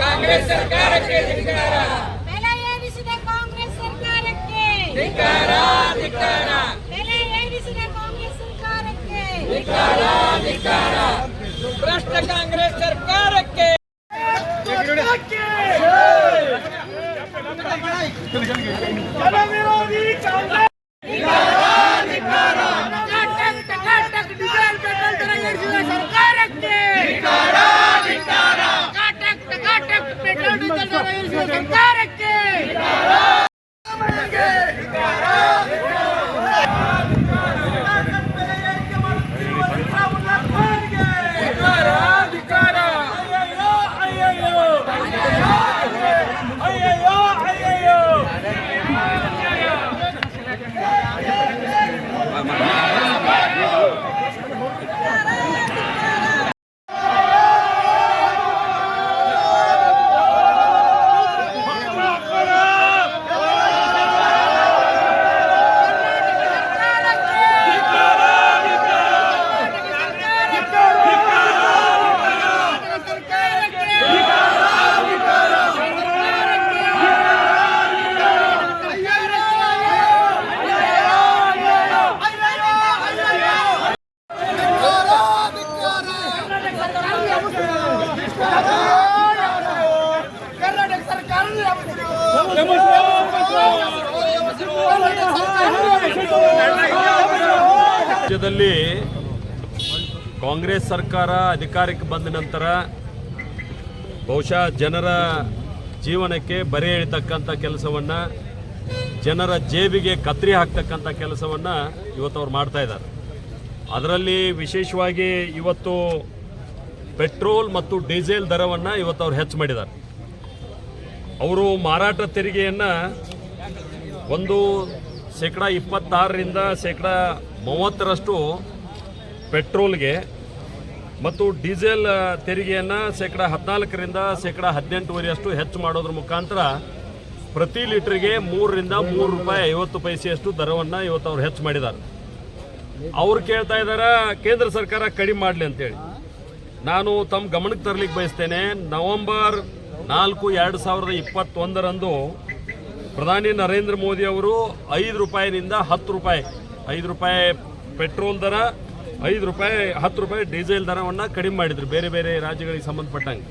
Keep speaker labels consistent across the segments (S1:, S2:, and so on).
S1: ಕಾಂಗ್ರೆಸ್ ಸರ್ಕಾರಕ್ಕೆ
S2: ಬೆಲೆ ಏರಿಸಿದ ಕಾಂಗ್ರೆಸ್ ಸರ್ಕಾರಕ್ಕೆ ಬೆಲೆ ಏರಿಸಿದ ಕಾಂಗ್ರೆಸ್ ಸರ್ಕಾರಕ್ಕೆ
S1: ಭ್ರಷ್ಟ ಕಾಂಗ್ರೆಸ್ ಸರ್ಕಾರಕ್ಕೆ
S3: ಜನವಿರೋಧಿ ಕಾಂಗ್ರೆಸ್
S2: ಸರ್ಕಾರಕ್ಕೆ ಸರ್ಕಾರಕ್ಕೆ
S4: ರಾಜ್ಯದಲ್ಲಿ ಕಾಂಗ್ರೆಸ್ ಸರ್ಕಾರ ಅಧಿಕಾರಕ್ಕೆ ಬಂದ ನಂತರ ಬಹುಶಃ ಜನರ ಜೀವನಕ್ಕೆ ಬರೆ ಎಳಿತಕ್ಕಂಥ ಕೆಲಸವನ್ನು, ಜನರ ಜೇಬಿಗೆ ಕತ್ತರಿ ಹಾಕ್ತಕ್ಕಂಥ ಕೆಲಸವನ್ನು ಇವತ್ತು ಅವ್ರು ಮಾಡ್ತಾ ಇದ್ದಾರೆ. ಅದರಲ್ಲಿ ವಿಶೇಷವಾಗಿ ಇವತ್ತು ಪೆಟ್ರೋಲ್ ಮತ್ತು ಡೀಸೆಲ್ ದರವನ್ನು ಇವತ್ತು ಅವ್ರು ಹೆಚ್ಚು ಮಾಡಿದ್ದಾರೆ. ಅವರು ಮಾರಾಟ ತೆರಿಗೆಯನ್ನು ಒಂದು 26% 30% ಪೆಟ್ರೋಲ್ಗೆ ಮತ್ತು ಡೀಸೆಲ್ ತೆರಿಗೆಯನ್ನು 14% 18% ಹೆಚ್ಚು ಮಾಡೋದ್ರ ಮುಖಾಂತರ ಪ್ರತಿ ಲೀಟ್ರಿಗೆ 3 ರಿಂದ 3 ರೂಪಾಯಿ 50 ಪೈಸೆಯಷ್ಟು ದರವನ್ನು ಇವತ್ತು ಅವ್ರು ಹೆಚ್ಚು ಮಾಡಿದ್ದಾರೆ. ಅವ್ರು ಕೇಳ್ತಾ ಇದ್ದಾರೆ ಕೇಂದ್ರ ಸರ್ಕಾರ ಕಡಿಮೆ ಮಾಡಲಿ ಅಂತೇಳಿ. ನಾನು ತಮ್ಮ ಗಮನಕ್ಕೆ ತರಲಿಕ್ಕೆ ಬಯಸ್ತೇನೆ. ನವೆಂಬರ್ 4, 2021 ಪ್ರಧಾನಿ ನರೇಂದ್ರ ಮೋದಿ ಅವರು 5 ರೂಪಾಯಿನಿಂದ 10 ರೂಪಾಯಿ, 5 ರೂಪಾಯಿ ಪೆಟ್ರೋಲ್ ದರ, 5 ರೂಪಾಯಿ 10 ರೂಪಾಯಿ ಡೀಸೆಲ್ ದರವನ್ನು ಕಡಿಮೆ ಮಾಡಿದ್ರು ಬೇರೆ ಬೇರೆ ರಾಜ್ಯಗಳಿಗೆ ಸಂಬಂಧಪಟ್ಟಂಗೆ.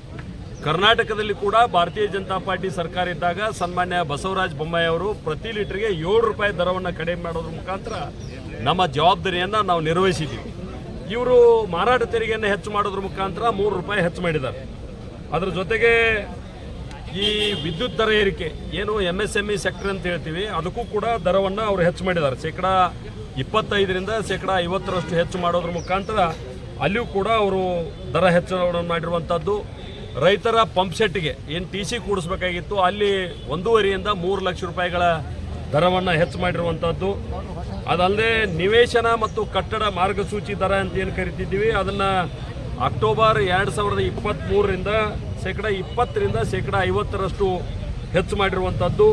S4: ಕರ್ನಾಟಕದಲ್ಲಿ ಕೂಡ ಭಾರತೀಯ ಜನತಾ ಪಾರ್ಟಿ ಸರ್ಕಾರ ಇದ್ದಾಗ ಸನ್ಮಾನ್ಯ ಬಸವರಾಜ ಬೊಮ್ಮಾಯಿ ಅವರು ಪ್ರತಿ ಲೀಟರ್ಗೆ 7 ರೂಪಾಯಿ ದರವನ್ನು ಕಡಿಮೆ ಮಾಡೋದ್ರ ಮುಖಾಂತರ ನಮ್ಮ ಜವಾಬ್ದಾರಿಯನ್ನು ನಾವು ನಿರ್ವಹಿಸಿದ್ದೀವಿ. ಇವರು ಮಾರಾಟ ತೆರಿಗೆಯನ್ನು ಹೆಚ್ಚು ಮಾಡೋದ್ರ ಮುಖಾಂತರ 3 ರೂಪಾಯಿ ಹೆಚ್ಚು ಮಾಡಿದ್ದಾರೆ. ಅದರ ಜೊತೆಗೆ ಈ ವಿದ್ಯುತ್ ದರ ಏರಿಕೆ ಏನು MSME ಸೆಕ್ಟರ್ ಅಂತ ಹೇಳ್ತೀವಿ, ಅದಕ್ಕೂ ಕೂಡ ದರವನ್ನು ಅವರು ಹೆಚ್ಚು ಮಾಡಿದ್ದಾರೆ. 25% 50% ಹೆಚ್ಚು ಮಾಡೋದ್ರ ಮುಖಾಂತರ ಅಲ್ಲಿಯೂ ಕೂಡ ಅವರು ದರ ಹೆಚ್ಚಳವನ್ನು ಮಾಡಿರುವಂಥದ್ದು. ರೈತರ ಪಂಪ್ ಸೆಟ್ಗೆ ಏನು TC ಕೂಡಿಸ್ಬೇಕಾಗಿತ್ತು ಅಲ್ಲಿ 1.5 ರಿಂದ 3 ಲಕ್ಷ ರೂಪಾಯಿಗಳ ದರವನ್ನು ಹೆಚ್ಚು ಮಾಡಿರುವಂಥದ್ದು. ಅದಲ್ಲದೆ ನಿವೇಶನ ಮತ್ತು ಕಟ್ಟಡ ಮಾರ್ಗಸೂಚಿ ದರ ಅಂತ ಏನು ಕರಿತಿದ್ದೀವಿ ಅದನ್ನು ಅಕ್ಟೋಬರ್ 2023 20% 50% ಹೆಚ್ಚು ಮಾಡಿರುವಂಥದ್ದು.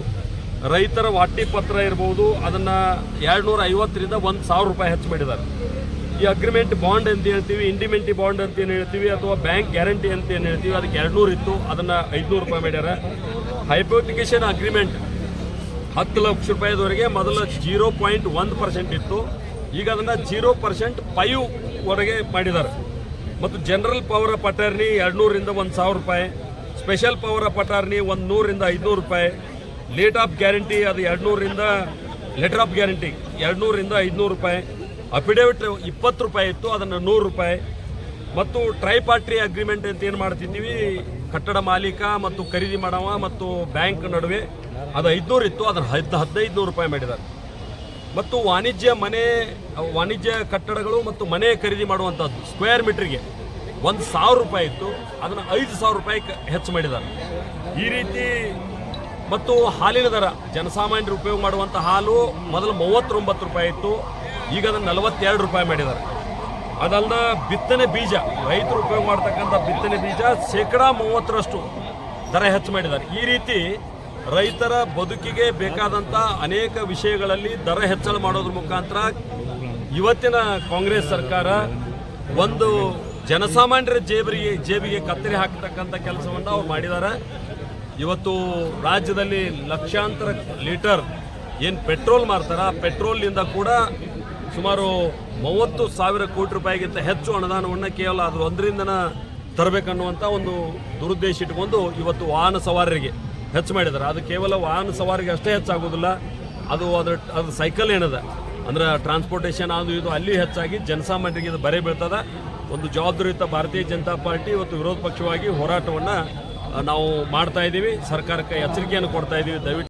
S4: ರೈತರ ವಾಟ್ಟಿ ಪತ್ರ ಇರ್ಬೋದು ಅದನ್ನು 250 ರಿಂದ 1,000 ರೂಪಾಯಿ ಹೆಚ್ಚು ಮಾಡಿದ್ದಾರೆ. ಈ ಅಗ್ರಿಮೆಂಟ್ ಬಾಂಡ್ ಅಂತ ಹೇಳ್ತೀವಿ, ಇಂಡಿಮೆಂಟಿ ಬಾಂಡ್ ಅಂತ ಏನು ಹೇಳ್ತೀವಿ, ಅಥವಾ ಬ್ಯಾಂಕ್ ಗ್ಯಾರಂಟಿ ಅಂತ ಏನು ಹೇಳ್ತೀವಿ, ಅದಕ್ಕೆ 200 ಇತ್ತು, ಅದನ್ನು 500 ರೂಪಾಯಿ ಮಾಡ್ಯಾರ. ಹೈಪೋಥಿಕೇಷನ್ ಅಗ್ರಿಮೆಂಟ್ 10 ಲಕ್ಷ ರೂಪಾಯಿದವರೆಗೆ ಮೊದಲು 0.1% ಇತ್ತು, ಈಗ ಅದನ್ನು 0.5% ಮಾಡಿದ್ದಾರೆ. ಮತ್ತು ಜನರಲ್ ಪವರ್ ಆಫ್ ಅಟಾರ್ನಿ 200 ರಿಂದ 1,000 ರೂಪಾಯಿ, ಸ್ಪೆಷಲ್ ಪವರ್ ಆಫ್ ಅಟಾರ್ನಿ 100 ರಿಂದ 500 ರೂಪಾಯಿ, ಲೇಟ್ ಆಫ್ ಗ್ಯಾರಂಟಿ ಅದು 200 ರಿಂದ ಲೆಟರ್ ಆಫ್ ಗ್ಯಾರಂಟಿ 200 ರಿಂದ 500 ರೂಪಾಯಿ, ಅಫಿಡೇವಿಟ್ 20 ರೂಪಾಯಿ ಇತ್ತು, ಅದನ್ನು 100 ರೂಪಾಯಿ. ಮತ್ತು ಟ್ರೈಪಾರ್ಟಿ ಅಗ್ರಿಮೆಂಟ್ ಅಂತ ಏನು ಮಾಡ್ತಿದ್ದೀವಿ, ಕಟ್ಟಡ ಮಾಲೀಕ ಮತ್ತು ಖರೀದಿ ಮಾಡವ ಮತ್ತು ಬ್ಯಾಂಕ್ ನಡುವೆ ಅದು 500 ಇತ್ತು, ಅದನ್ನು 1500 ರೂಪಾಯಿ ಮಾಡಿದ್ದಾರೆ. ಮತ್ತು ವಾಣಿಜ್ಯ ಕಟ್ಟಡಗಳು ಮತ್ತು ಮನೆ ಖರೀದಿ ಮಾಡುವಂಥದ್ದು ಸ್ಕ್ವೇರ್ ಮೀಟ್ರಿಗೆ 1,000 ರೂಪಾಯಿ ಇತ್ತು, ಅದನ್ನು 5,000 ರೂಪಾಯಿ ಹೆಚ್ಚು ಮಾಡಿದ್ದಾರೆ. ಈ ರೀತಿ ಮತ್ತು ಹಾಲಿನ ದರ, ಜನಸಾಮಾನ್ಯರು ಉಪಯೋಗ ಮಾಡುವಂಥ ಹಾಲು ಮೊದಲು 39 ರೂಪಾಯಿ ಇತ್ತು, ಈಗ ಅದನ್ನು 42 ರೂಪಾಯಿ ಮಾಡಿದ್ದಾರೆ. ಅದಲ್ಲದೆ ಬಿತ್ತನೆ ಬೀಜ, ರೈತರು ಉಪಯೋಗ ಮಾಡ್ತಕ್ಕಂಥ ಬಿತ್ತನೆ ಬೀಜ 30% ದರ ಹೆಚ್ಚು ಮಾಡಿದ್ದಾರೆ. ಈ ರೀತಿ ರೈತರ ಬದುಕಿಗೆ ಬೇಕಾದಂಥ ಅನೇಕ ವಿಷಯಗಳಲ್ಲಿ ದರ ಹೆಚ್ಚಳ ಮಾಡೋದ್ರ ಮುಖಾಂತರ ಇವತ್ತಿನ ಕಾಂಗ್ರೆಸ್ ಸರ್ಕಾರ ಒಂದು ಜನಸಾಮಾನ್ಯರ ಜೇಬಿಗೆ ಕತ್ತರಿ ಹಾಕ್ತಕ್ಕಂಥ ಕೆಲಸವನ್ನು ಅವ್ರು ಮಾಡಿದ್ದಾರೆ. ಇವತ್ತು ರಾಜ್ಯದಲ್ಲಿ ಲಕ್ಷಾಂತರ ಲೀಟರ್ ಏನು ಪೆಟ್ರೋಲ್ ಮಾರ್ತಾರೆ, ಆ ಪೆಟ್ರೋಲ್ನಿಂದ ಕೂಡ ಸುಮಾರು 30,000 ಕೋಟಿ ರೂಪಾಯಿಗಿಂತ ಹೆಚ್ಚು ಅನುದಾನವನ್ನು ಕೇವಲ ಅದ್ರ ಒಂದರಿಂದನ ತರಬೇಕನ್ನುವಂಥ ಒಂದು ದುರುದ್ದೇಶ ಇಟ್ಕೊಂಡು ಇವತ್ತು ವಾಹನ ಸವಾರರಿಗೆ ಹೆಚ್ಚು ಮಾಡಿದ್ದಾರೆ. ಅದು ಕೇವಲ ವಾಹನ ಸವಾರಿಗೆ ಅಷ್ಟೇ ಹೆಚ್ಚಾಗೋದಿಲ್ಲ, ಅದ್ರ ಸೈಕಲ್ ಏನಿದೆ ಅಂದ್ರೆ ಟ್ರಾನ್ಸ್ಪೋರ್ಟೇಷನ್ ಅದು ಇದು ಅಲ್ಲಿ ಹೆಚ್ಚಾಗಿ ಜನಸಾಮಾನ್ಯರಿಗೆ ಇದು ಬರೆ ಬೀಳ್ತದೆ. ಒಂದು ಜವಾಬ್ದಾರಿಯುತ ಭಾರತೀಯ ಜನತಾ ಪಾರ್ಟಿ ಇವತ್ತು ವಿರೋಧ ಪಕ್ಷವಾಗಿ ಹೋರಾಟವನ್ನು ನಾವು ಮಾಡ್ತಾ ಇದ್ದೀವಿ, ಸರ್ಕಾರಕ್ಕೆ ಎಚ್ಚರಿಕೆಯನ್ನು ಕೊಡ್ತಾ ಇದ್ದೀವಿ. ದಯವಿಟ್ಟು